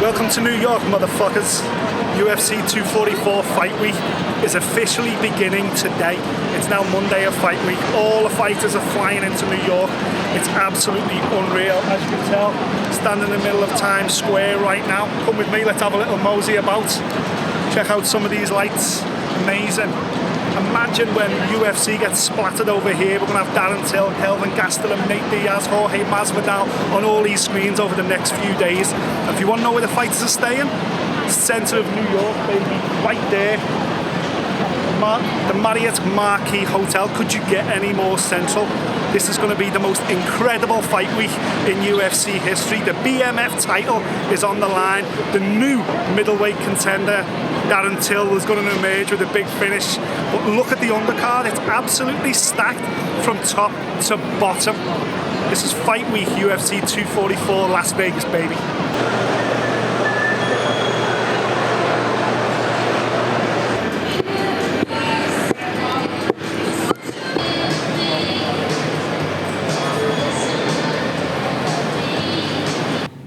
Welcome to New York, motherfuckers. UFC 244 fight week is officially beginning today. It's now Monday of fight week. All the fighters are flying into New York. It's absolutely unreal. As you can tell, standing in the middle of Times Square right now. Come with me, let's have a little mosey about. Check out some of these lights. Amazing. Imagine when UFC gets splattered over here. We're going to have Darren Till, Kelvin Gastelum, Nate Diaz, Jorge Masvidal on all these screens over the next few days. And if you want to know where the fighters are staying, centre of New York, baby, right there. The Marriott Marquis Hotel. Could you get any more central? This is going to be the most incredible fight week in UFC history. The BMF title is on the line. The new middleweight contender, Darren Till, is going to emerge with a big finish. But look at the undercard. It's absolutely stacked from top to bottom. This is fight week, UFC 244 Las Vegas, baby.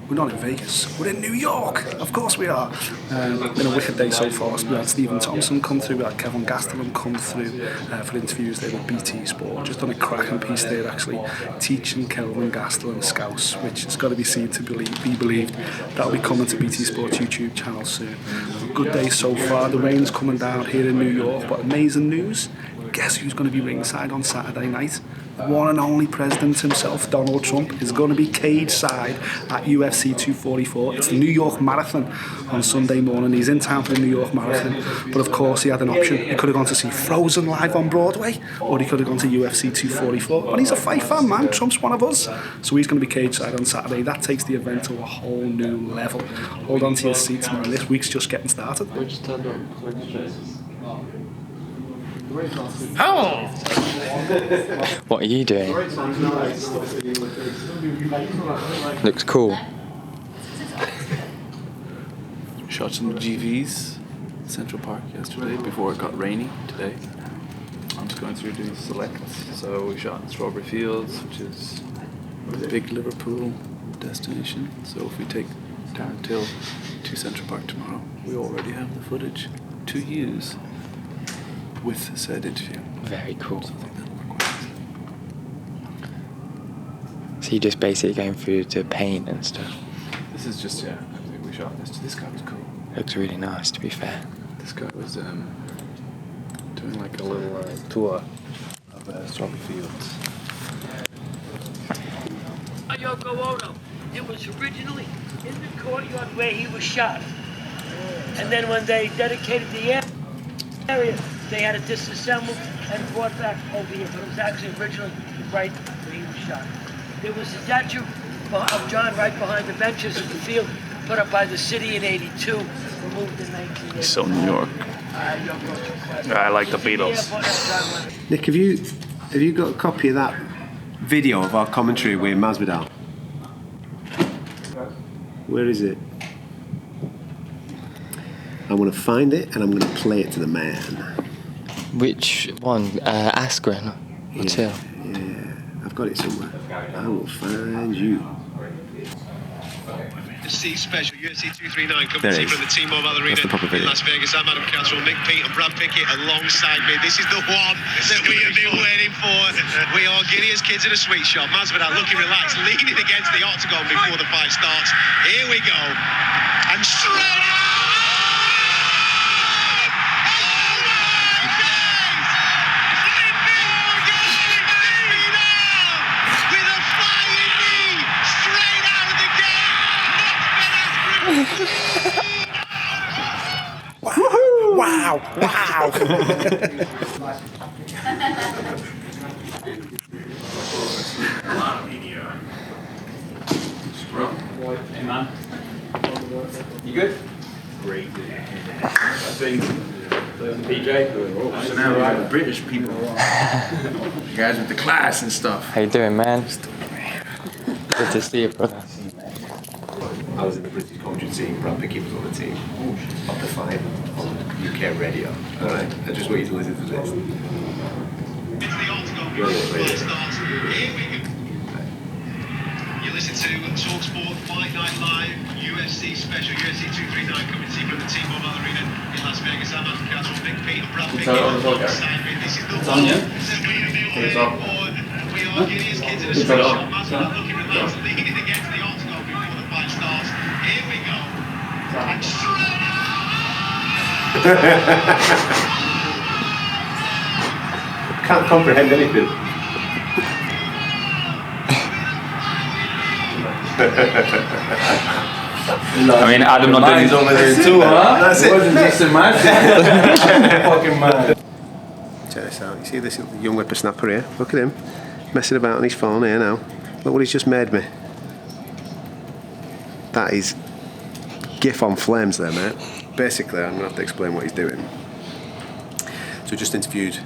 We're not in Vegas, we're in New York, of course we are. Been a wicked day so far. We had Stephen Thompson come through, we had Kevin Gastelum come through for interviews there with BT Sport. Just done a cracking piece there actually, teaching Kelvin Gastelum Scouse, which has got to be seen to be believed. That'll be coming to BT Sport's YouTube channel soon. Good day so far, the rain's coming down here in New York, but amazing news. Guess who's going to be ringside on Saturday night? One and only president himself, Donald Trump, is going to be cage side at UFC 244. It's the New York Marathon on Sunday morning. He's in town for the New York Marathon, but of course he had an option. He could have gone to see Frozen live on Broadway, or he could have gone to UFC 244. But he's a fight fan, man. Trump's one of us. So he's going to be cage side on Saturday. That takes the event to a whole new level. Hold on to your seats, man. This week's just getting started. Oh! What are you doing? Looks cool. Shot some GVs in Central Park yesterday before it got rainy today. I'm just going through doing selects. So we shot in Strawberry Fields, which is a big Liverpool destination. So if we take Darren Till to Central Park tomorrow, we already have the footage to use with said interview. Very cool. So you're just basically going through the paint and stuff. This is just, yeah, we shot this. This guy was cool. Looks really nice, to be fair. This guy was doing like a little tour of Strawberry Fields. Yoko Ono. It was originally in the courtyard where he was shot. And then when they dedicated the area, they had it disassembled and brought back over here, but it was actually originally right where he was shot. There was a statue of John right behind the benches of the field, put up by the city in '82, removed in 1980. So New York. I like the Beatles. Nick, have you got a copy of that video of our commentary with Masvidal? Where is it? I'm going to find it and I'm going to play it to the man. Which one? Askren? Or Till? Yeah, I've got it somewhere. I will find you. UFC special, UFC 239 coming to you from the T-Mobile Arena in Las Vegas. I'm Adam Caswell, Mick Pete and Brad Pickett alongside me. This is the one that we have been waiting for. We are giddy as kids in a sweet shop. Masvidal looking relaxed, leaning against the octagon before the fight starts. Here we go. And straight out! Wow! Hey man, you good? Great. I think PJ. So now we have the British people. You guys with the class and stuff. How you doing, man? Good to see you, brother. I was in the British commentary team, Brad Pickett was on the team of the fight on UK radio. Alright, I just want you to listen to this. You listen to TalkSport Fight Night Live, UFC special UFC 239 coming to you from the T-Mobile Arena in Las Vegas. I'm Adam Castle, Big Pete and Brad Pickett alongside me. This is the one that we have been waiting for. We are Gideon's kids in a straight shot. MASVIDAL looking relaxed, leading against the octagon before the fight starts. Here we go. And straight Can't comprehend anything. I mean, Adam not doing his over there too, huh? That's it. Wasn't just in my fucking mind. Check this out. You see this young whippersnapper here? Look at him. Messing about on his phone here now. Look what he's just made me. That is GIF on flames there, mate. Basically, I'm going to have to explain what he's doing. So just interviewed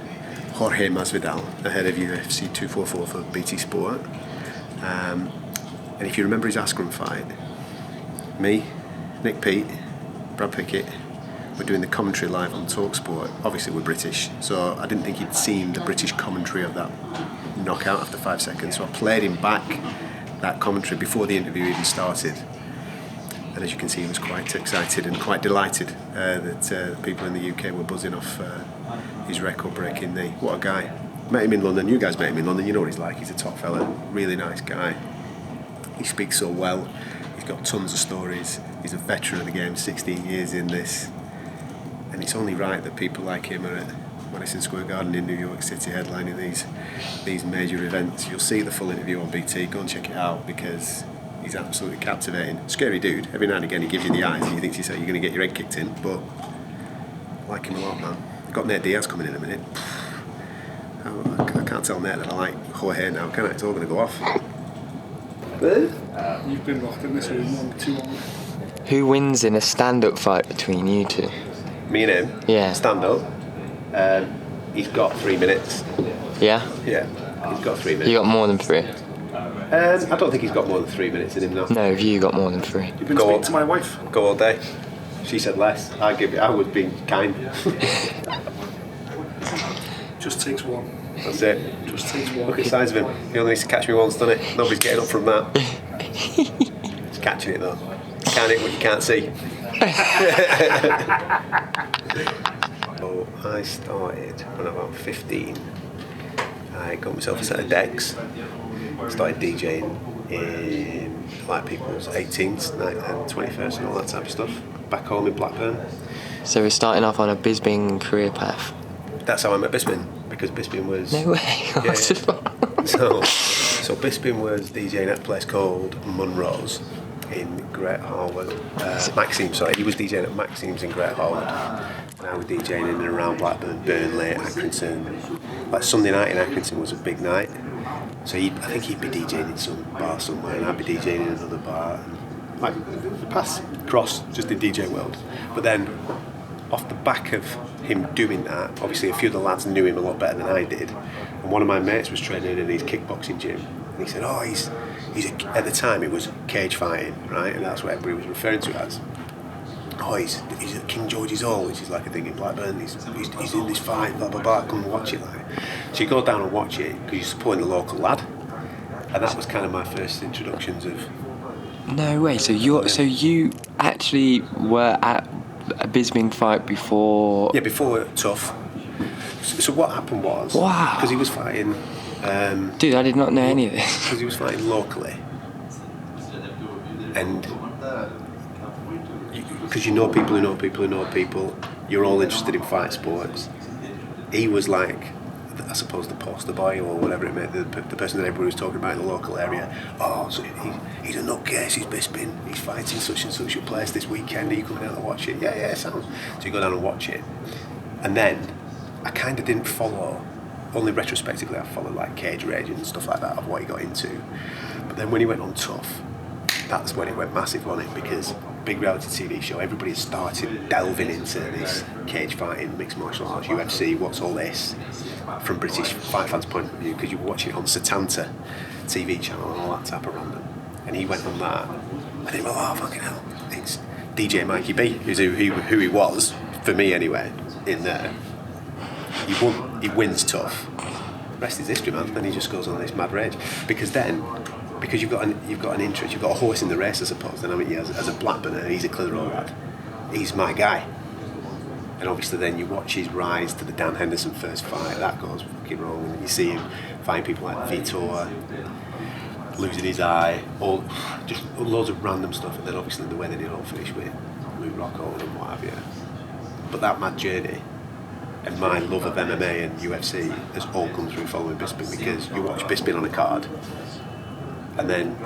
Jorge Masvidal ahead of UFC 244 for BT Sport. And if you remember his Askren fight, me, Nick Pete, Brad Pickett were doing the commentary live on TalkSport. Obviously we're British, so I didn't think he'd seen the British commentary of that knockout after 5 seconds, so I played him back that commentary before the interview even started. And as you can see, he was quite excited and quite delighted that people in the UK were buzzing off his record-breaking knee. What a guy. Met him in London, you guys met him in London, you know what he's like, he's a top fella, really nice guy. He speaks so well, he's got tons of stories, he's a veteran of the game, 16 years in this, and it's only right that people like him are at Madison Square Garden in New York City headlining these major events. You'll see the full interview on BT, go and check it out because he's absolutely captivating. Scary dude, every now and again he gives you the eyes and you think to yourself you're going to get your head kicked in, but I like him a lot, man. Got Nate Diaz coming in a minute. I can't tell Nate that I like Jorge now, can I? It's all going to go off. You've been locked in this room too long. Who wins in a stand-up fight between you two? Me and him? Yeah. Stand up. He's got 3 minutes. Yeah? Yeah, he's got 3 minutes. You got more than 3? I don't think he's got more than 3 minutes in him now. No, have you got more than 3? You've been speaking to my wife. Go all day. She said less. I was being kind. Just takes one. That's it. Just takes one. Look at the size of him. He only needs to catch me once, doesn't it? Nobody's getting up from that. He's catching it though. You can't hit what you can't see. So I started when I was about 15. I got myself a set of decks. Started DJing in like people's 18th and 21st and all that type of stuff. Back home in Blackburn. So we're starting off on a Bisbing career path. That's how I met Bisping, because Bisping was... No way. Yeah. So Bisping was DJing at a place called Munro's in Great Harwood. Maxime's, sorry. He was DJing at Maxime's in Great Harwood. And I was DJing in and around Blackburn, Burnley, Accrington. Like Sunday night in Accrington was a big night. So I think he'd be DJing in some bar somewhere and I'd be DJing in another bar. And like, pass, cross, just in DJ world. But then, off the back of him doing that, obviously a few of the lads knew him a lot better than I did. And one of my mates was training in his kickboxing gym. And he said, oh, he's at the time it was cage fighting, right? And that's what everybody was referring to it as. Oh, he's at King George's Hall, which is like a thing in Blackburn. He's in this fight, blah, blah, blah, come and watch it. Like. So you go down and watch it because you're supporting the local lad. And that was kind of my first introductions of... No way. So you actually were at a Bisbing fight before? Yeah, before Tough. So what happened was... Wow. Because he was fighting... Dude, I did not know any of this. Because he was fighting locally. And... Because you know people who know people who know people. You're all interested in fight sports. He was like... I suppose the poster boy or whatever it may be, the person that everybody was talking about in the local area. Oh, so he's a nutcase, he's Bisping, he's fighting such and such a place this weekend, are you coming out to watch it? Yeah, sounds. So you go down and watch it. And then, I kind of didn't follow, only retrospectively I followed like Cage Rage and stuff like that of what he got into. But then when he went on Tough, that's when it went massive on it because big reality TV show, everybody started delving into this cage fighting, mixed martial arts, UFC, what's all this? From British fight fans' point of view, because you were watching it on Setanta TV channel and all that type of random. And he went on that, and he went, oh fucking hell, it's DJ Mikey B, who's who he was, for me anyway, in there. He wins Tough. The rest is history, man. Then he just goes on this mad rage. Because then because you've got an interest, you've got a horse in the race, I suppose. And I mean, as a Blackburner, and he's a Clitheroe lad, he's my guy. And obviously, then you watch his rise to the Dan Henderson first fight. That goes fucking wrong, and you see him fighting people like Vitor, losing his eye, all just loads of random stuff. And then obviously the way they did all finish with Lou Rockhold and what have you. But that mad journey and my love of MMA and UFC has all come through following Bisping, because you watch Bisping on a card and then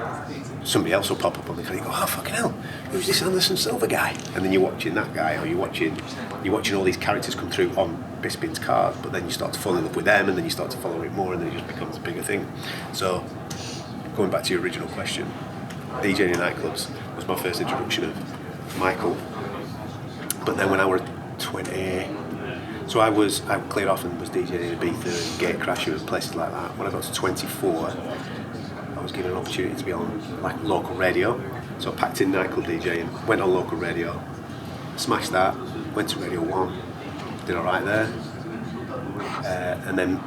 somebody else will pop up on the card and you go, oh fucking hell, who's this Anderson Silva guy? And then you're watching that guy, or you're watching all these characters come through on Bisping's card, but then you start to fall in love with them, and then you start to follow it more, and then it just becomes a bigger thing. So going back to your original question, DJing in nightclubs was my first introduction of Michael. But then when I was 20, so I cleared off and was DJing in Ibiza and Gatecrasher and places like that. When I got to 24, I was given an opportunity to be on like local radio. So I packed in nightclub DJing, went on local radio, smashed that, went to Radio 1, did alright there. And then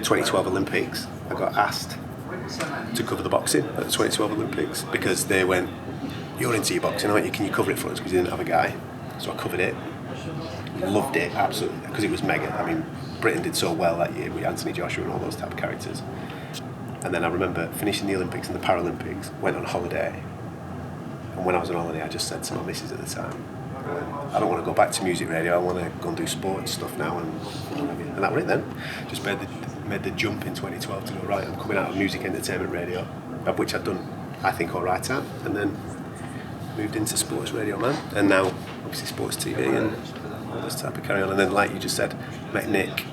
2012 Olympics, I got asked to cover the boxing at the 2012 Olympics, because they went, you're into your boxing, aren't you? Can you cover it for us? Because you didn't have a guy. So I covered it. Loved it, absolutely, because it was mega. I mean, Britain did so well that year with Anthony Joshua and all those type of characters. And then I remember finishing the Olympics and the Paralympics, went on holiday. And when I was on holiday, I just said to my missus at the time, I don't want to go back to music radio, I want to go and do sports stuff now. And that was it then. Just made the jump in 2012 to go, right, I'm coming out of music entertainment radio, of which I'd done, I think, all right at, and then moved into sports radio, man. And now, obviously, sports TV and all this type of carry on. And then, like you just said, met Nick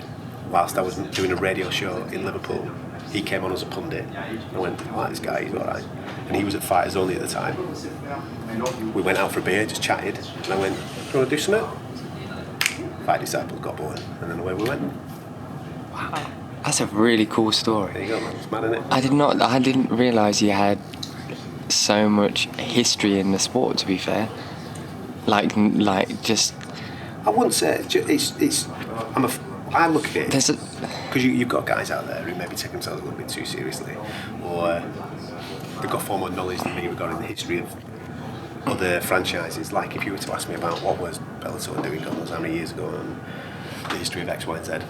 whilst I was doing a radio show in Liverpool. He came on as a pundit. I went, I like this guy, he's all right. And he was at Fighters Only at the time. We went out for a beer, just chatted, and I went, do you want to do something? Fight Disciples, got bored, and then away we went. Wow. That's a really cool story. There you go, man. It's mad, isn't it? I didn't realise you had so much history in the sport, to be fair. Like just... I wouldn't say I look at it because you've got guys out there who maybe take themselves a little bit too seriously, or they've got far more knowledge than me regarding the history of other franchises. Like if you were to ask me about what was Bellator doing God knows how many years ago and the history of X, Y, and Z, I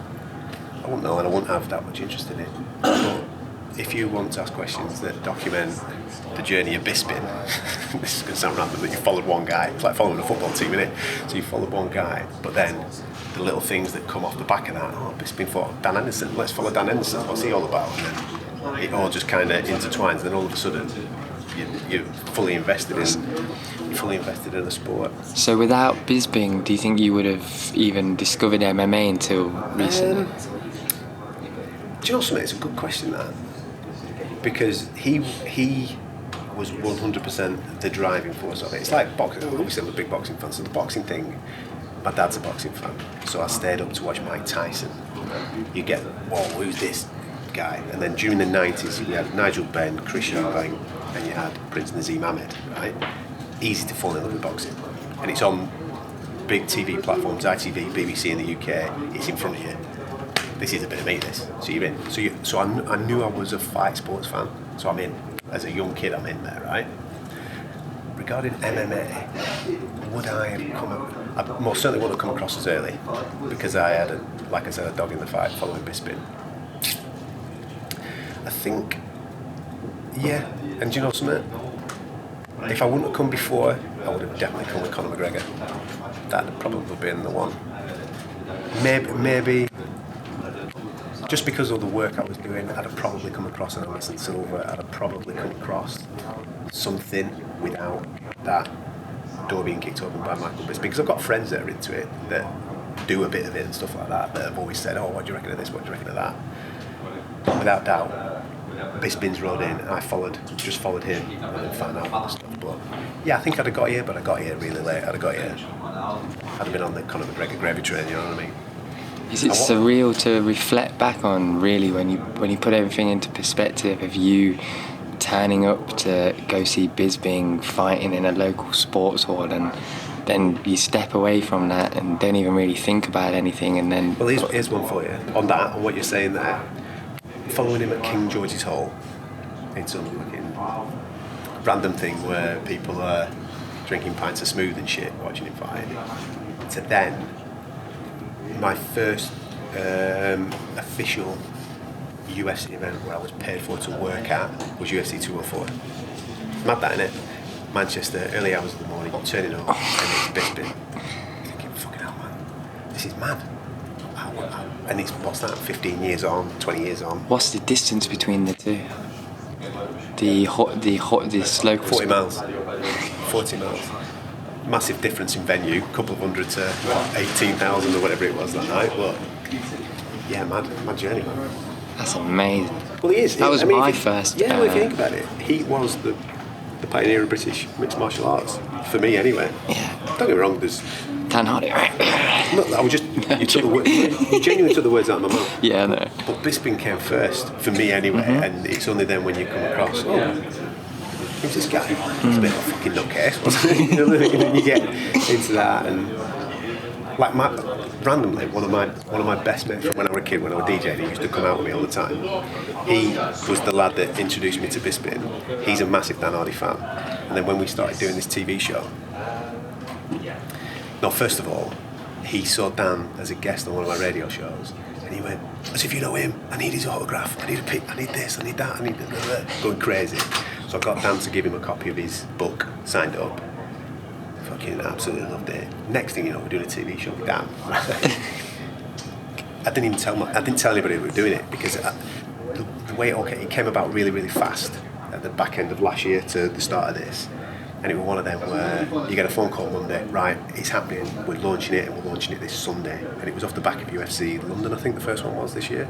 wouldn't know, and I wouldn't have that much interest in it. But if you want to ask questions that document the journey of Bisping, this is going to sound random, but you followed one guy. It's like following a football team, innit? So you followed one guy, but then the little things that come off the back of that, oh, Bisping fought Dan Henderson, let's follow Dan Henderson, what's he all about? And then it all just kind of intertwines, and then all of a sudden you're fully invested in the sport. So without Bisping, do you think you would have even discovered MMA until recently? Do you know something? It's a good question, that, because he was 100% the driving force of it. It's like boxing. Obviously, I'm a big boxing fan, so the boxing thing. My dad's a boxing fan, so I stayed up to watch Mike Tyson. You get, whoa, who's this guy? And then during the 90s, you had Nigel Benn, Chris Eubank, and you had Prince Naseem Ahmed, right? Easy to fall in love with boxing. And it's on big TV platforms, ITV, BBC in the UK, it's in front of you. This is a bit of me, this. So you're in. So I knew I was a fight sports fan, so I'm in. As a young kid, I'm in there, right? Regarding MMA, would I have I most certainly wouldn't have come across as early, because I had, like I said, a dog in the fight following Bisping. I think, yeah, and do you know something? If I wouldn't have come before, I would have definitely come with Conor McGregor. That'd probably been the one. Maybe just because of the work I was doing, I'd have probably come across an Anderson Silva, I'd have probably come across something without that door being kicked open by Michael Bisping. Because I've got friends that are into it, that do a bit of it and stuff like that have always said, oh, what do you reckon of this, what do you reckon of that? But without doubt, Bisping's rode in, and I just followed him and then found out all the stuff. But yeah, I think I'd have got here, but I got here really late. I'd have been on the Conor McGregor gravy train, you know what I mean? Is it surreal to reflect back on, really, when you put everything into perspective of you turning up to go see Bisping fighting in a local sports hall, and then you step away from that and don't even really think about anything, and then... Well, here's one for you. On what you're saying there, following him at King George's Hall in some fucking random thing where people are drinking pints of smooth and shit, watching him fight, to then my first official UFC event where I was paid for to work at was UFC 244. Mad that, innit? Manchester, early hours of the morning, turning up, and it's Bisping. Thinking, fucking hell, man, this is mad. And it's, what's that, 15 years on, 20 years on? What's the distance between the two? This local 40 miles. 40 miles. Massive difference in venue, a couple of hundred to 18,000 or whatever it was that night, but yeah, mad journey. That's amazing. Well, he is. That was my first. Yeah, well, if you think about it, he was the pioneer of British mixed martial arts, for me anyway. Yeah. Don't get me wrong, there's... Dan Hardy, right? Look, I was just... You genuinely took the words out of my mouth. Yeah, I know. But Bisping came first, for me anyway, and it's only then when you come across, who's this guy? He's a bit of a fucking nutcase, wasn't he? You know, and you get into that, and like randomly, one of my best mates from when I was a kid, when I was DJing, he used to come out with me all the time. He was the lad that introduced me to Bisping. He's a massive Dan Hardy fan, and then when we started doing this TV show, no, first of all, he saw Dan as a guest on one of my radio shows, and he went, as if you know him, I need his autograph, I need a pic, I need this, I need that, I need that, going crazy. So I got Dan to give him a copy of his book, signed up. Fucking absolutely loved it. Next thing you know, we're doing a TV show with Dan. I didn't tell anybody we were doing it because the way it came about really, really fast at the back end of last year to the start of this. And it was one of them where you get a phone call Monday, right, it's happening, we're launching it, and we're launching it this Sunday. And it was off the back of UFC London, I think the first one was this year.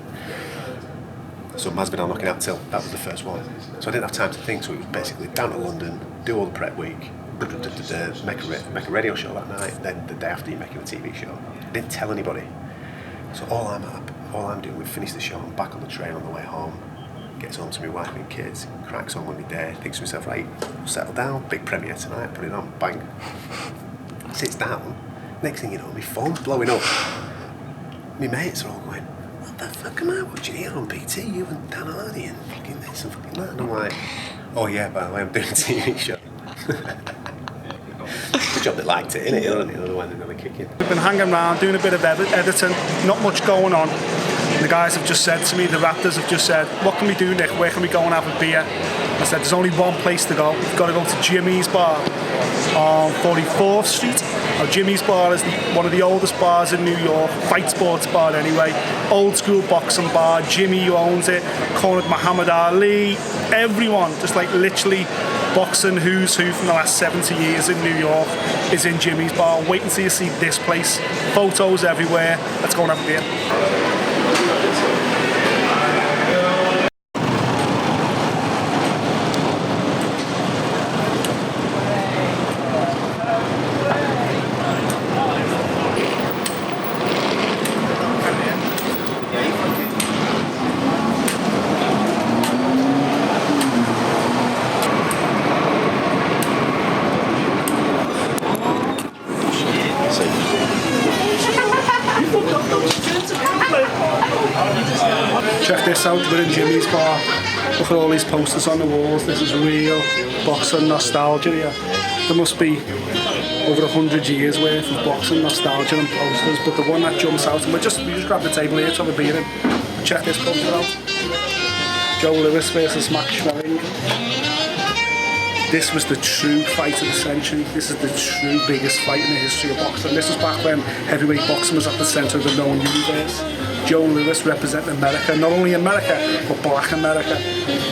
So MASVIDAL knocking out till that was the first one. So I didn't have time to think, so it was basically down to London, do all the prep week, make a radio show that night, then the day after you're making a TV show. I didn't tell anybody. So all I'm doing, we finished the show, I'm back on the train on the way home, gets home to my wife and kids, cracks on with my day, thinks to myself, right, settle down, big premiere tonight, put it on, bang. Sits down, next thing you know, my phone's blowing up. My mates are all going, what the fuck am I watching here on PT? You and Dan Hardy and fucking this and fucking that. And I'm like, oh yeah, by the way, I'm doing a TV show. Good job they liked it, innit? You know, otherwise they're going to kick in. We've been hanging around, doing a bit of editing, not much going on. The guys have just said to me, the Raptors have just said, what can we do, Nick? Where can we go and have a beer? I said, there's only one place to go. We've got to go to Jimmy's Bar on 44th Street. Now, Jimmy's Bar is one of the oldest bars in New York, fight sports bar anyway. Old school boxing bar, Jimmy who owns it, cornered Muhammad Ali, everyone, just like literally boxing who's who from the last 70 years in New York is in Jimmy's Bar. Wait until you see this place. Photos everywhere. Let's go and have a beer. Check this out, we're in Jimmy's Bar. Look at all these posters on the walls. This is real boxing nostalgia here. There must be over 100 years worth of boxing nostalgia and posters, but the one that jumps out, and we just grabbed the table here to have a beer in. Check this poster out. Joe Lewis versus Max Schmeling. This was the true fight of the century. This is the true biggest fight in the history of boxing. This was back when heavyweight boxing was at the centre of the known universe. Joe Lewis representing America, not only America, but Black America.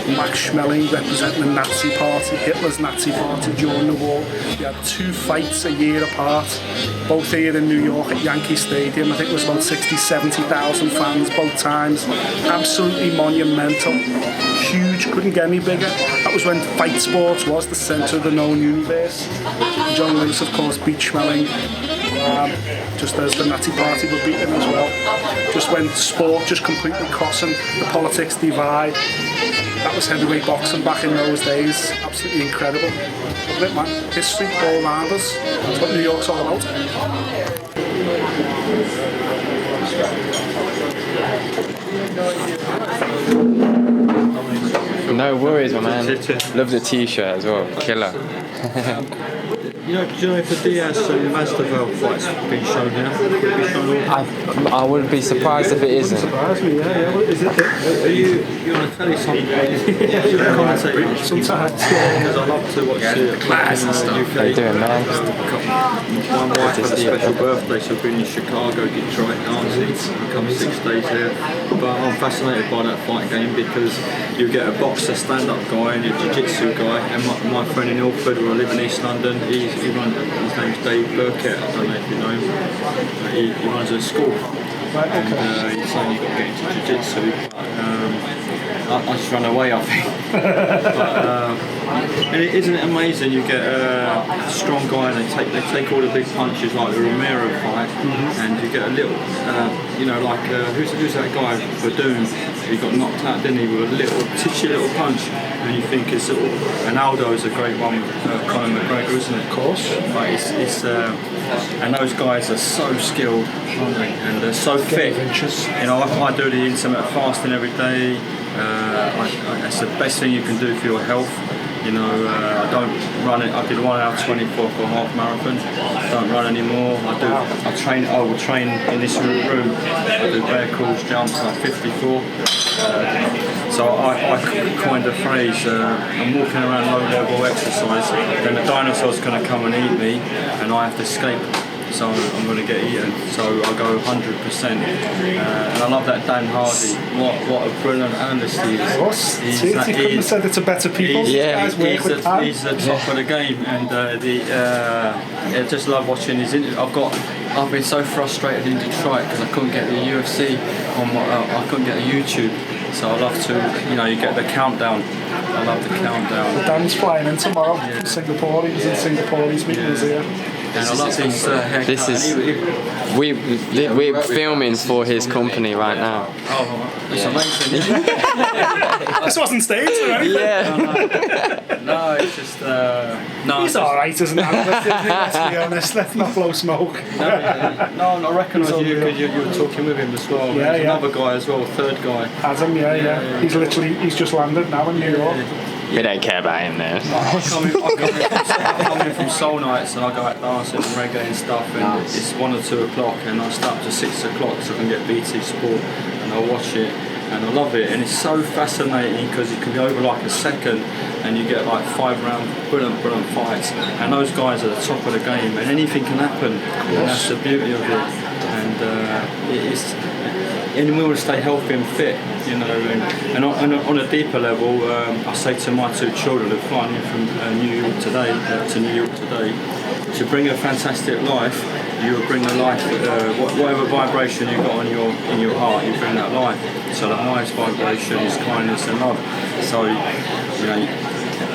Max Schmeling representing the Nazi Party, Hitler's Nazi Party during the war. We had 2 fights a year apart, both here in New York at Yankee Stadium. I think it was about 70,000 fans both times. Absolutely monumental. Huge, couldn't get any bigger. That was when fight sports was the centre of the known universe. Joe Lewis, of course, beat Schmeling. Just as the Nazi Party were beaten as well. Just when sport just completely crossing the politics divide. That was heavyweight boxing back in those days. Absolutely incredible. Look at it, man. History all around us. That's what New York's all about. No worries, my man. Love the t-shirt as well. Killer. Do you know if the Diaz and MASVIDAL fight's been shown now? I wouldn't be surprised if it isn't. Surprise me, yeah. What is it? Are you on a telly something? Sometimes. Because I love to watch the class and stuff. UK. How you doing, man? My wife had a special birthday, so I've been in Chicago, Detroit, Nancy. I come 6 days here. But I'm fascinated by that fight game because you get a boxer, stand-up guy, and a jiu-jitsu guy. And my friend in Ilford, where I live in East London, his name's Dave Burkett. I don't know if you know him. He runs a school. Right, okay. And he's saying you've got to get into jiu-jitsu. I just run away, I think. And isn't it amazing? You get a strong guy and they take all the big punches like the Romero fight, and you get a little, who's that guy, Badoon? He got knocked out, didn't he, with a little titchy little punch, and you think it's little. And Aldo's a great one with Conor McGregor, isn't it? Of course. But it's and those guys are so skilled, aren't they? And they're so fit. You know, I do the intermittent fasting every day. It's the best thing you can do for your health. You know, I don't run it. I did 1 hour 24 for a half marathon. I don't run anymore. I will train in this room. I do bear crawls, jumps. I'm 54. So I coined the phrase, I'm walking around low level exercise, then the dinosaur's going to come and eat me and I have to escape. So I'm going to get eaten. So I go 100%. And I love that Dan Hardy. What a brilliant analyst he is. He couldn't have said it to better people. He's the top of the game, and I just love watching his interview. I've been so frustrated in Detroit because I couldn't get the UFC on I couldn't get a YouTube. So I love to, you get the countdown. I love the countdown. Dan's flying in tomorrow from Singapore. He was in Singapore. He's meeting us here. And I love these This is we're filming for his company right now. Oh, it's amazing. This wasn't staged or anything. Yeah. No, it's just no. He's alright, isn't he? Let's be honest. Let's not blow smoke. No, I recognise you because you were talking with him as well. Yeah, There's another guy as well, third guy. Adam, yeah. He's just landed now in New York. We don't care about him there. I come in from Soul Nights and I go out dancing and reggae and stuff, and it's 1 or 2 o'clock and I start to 6 o'clock so I can get BT Sport and I watch it and I love it, and it's so fascinating because it can be over like a second and you get like 5 round brilliant fights, and those guys are the top of the game and anything can happen, and that's the beauty of it. And and we want to stay healthy and fit, and on a deeper level, I say to my 2 children who are flying in from New York today, to bring a fantastic life, you bring the life, whatever vibration you've got in your heart, you bring that life. So the highest vibration is kindness and love. So,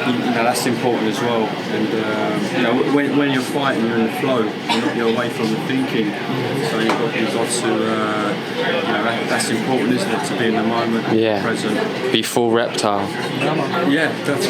that's important as well. And when you're fighting, you're in the flow. You're away from the thinking. So you've got to that's important, isn't it? To be in the moment, present. Be full reptile. Yeah, that's